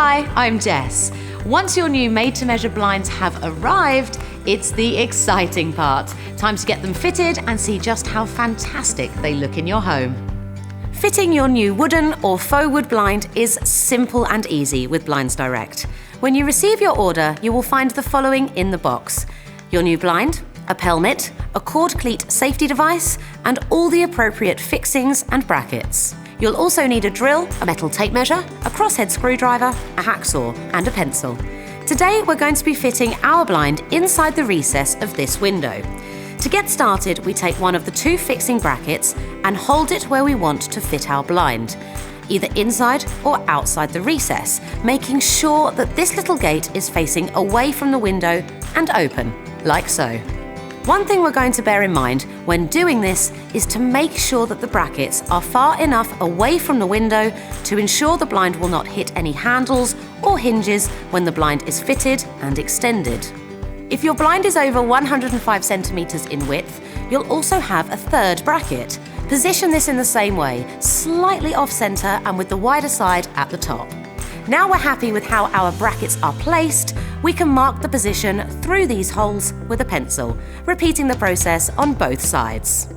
Hi, I'm Jess. Once your new made-to-measure blinds have arrived, it's the exciting part. Time to get them fitted and see just how fantastic they look in your home. Fitting your new wooden or faux wood blind is simple and easy with Blinds Direct. When you receive your order, you will find the following in the box: your new blind, a pelmet, a cord cleat safety device, and all the appropriate fixings and brackets. You'll also need a drill, a metal tape measure, a crosshead screwdriver, a hacksaw, and a pencil. Today, we're going to be fitting our blind inside the recess of this window. To get started, we take one of the two fixing brackets and hold it where we want to fit our blind, either inside or outside the recess, making sure that this little gate is facing away from the window and open, like so. One thing we're going to bear in mind when doing this is to make sure that the brackets are far enough away from the window to ensure the blind will not hit any handles or hinges when the blind is fitted and extended. If your blind is over 105 centimeters in width, you'll also have a third bracket. Position this in the same way, slightly off-center and with the wider side at the top. Now we're happy with how our brackets are placed, we can mark the position through these holes with a pencil, repeating the process on both sides.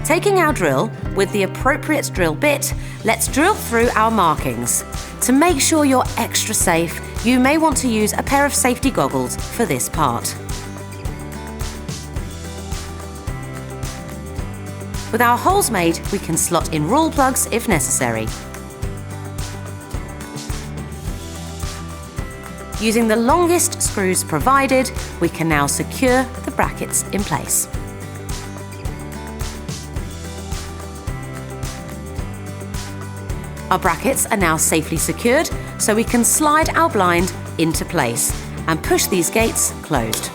Taking our drill with the appropriate drill bit, let's drill through our markings. To make sure you're extra safe, you may want to use a pair of safety goggles for this part. With our holes made, we can slot in rule plugs if necessary. Using the longest screws provided, we can now secure the brackets in place. Our brackets are now safely secured, so we can slide our blind into place and push these gates closed.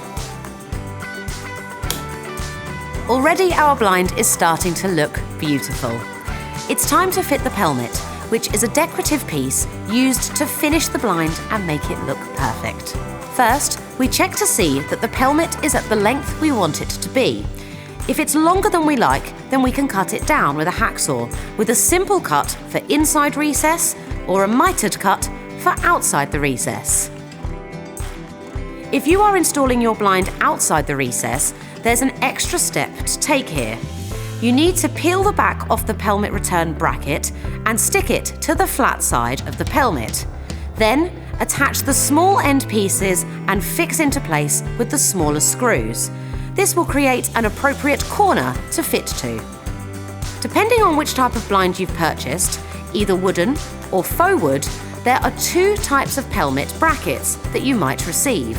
Already our blind is starting to look beautiful. It's time to fit the pelmet, which is a decorative piece used to finish the blind and make it look perfect. First, we check to see that the pelmet is at the length we want it to be. If it's longer than we like, then we can cut it down with a hacksaw, with a simple cut for inside recess or a mitered cut for outside the recess. If you are installing your blind outside the recess, there's an extra step to take here. You need to peel the back off the pelmet return bracket and stick it to the flat side of the pelmet. Then, attach the small end pieces and fix into place with the smaller screws. This will create an appropriate corner to fit to. Depending on which type of blind you've purchased, either wooden or faux wood, there are two types of pelmet brackets that you might receive.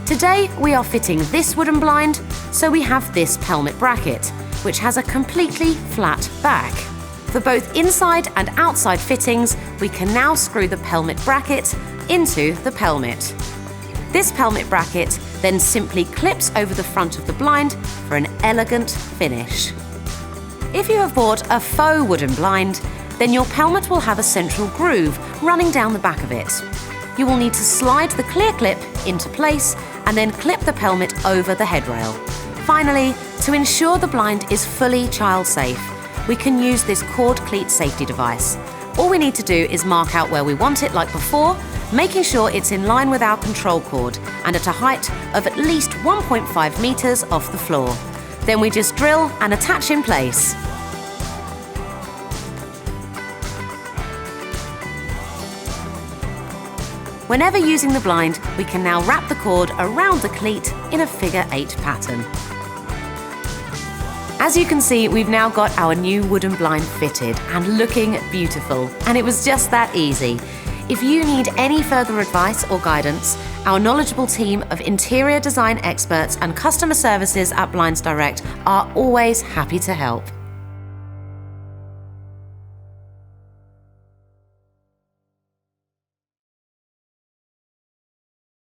Today, we are fitting this wooden blind, so we have this pelmet bracket, which has a completely flat back. For both inside and outside fittings, we can now screw the pelmet bracket into the pelmet. This pelmet bracket then simply clips over the front of the blind for an elegant finish. If you have bought a faux wooden blind, then your pelmet will have a central groove running down the back of it. You will need to slide the clear clip into place and then clip the pelmet over the headrail. Finally, to ensure the blind is fully child safe, we can use this cord cleat safety device. All we need to do is mark out where we want it like before, making sure it's in line with our control cord and at a height of at least 1.5 meters off the floor. Then we just drill and attach in place. Whenever using the blind, we can now wrap the cord around the cleat in a figure 8 pattern. As you can see, we've now got our new wooden blind fitted and looking beautiful, and it was just that easy. If you need any further advice or guidance, our knowledgeable team of interior design experts and customer services at Blinds Direct are always happy to help.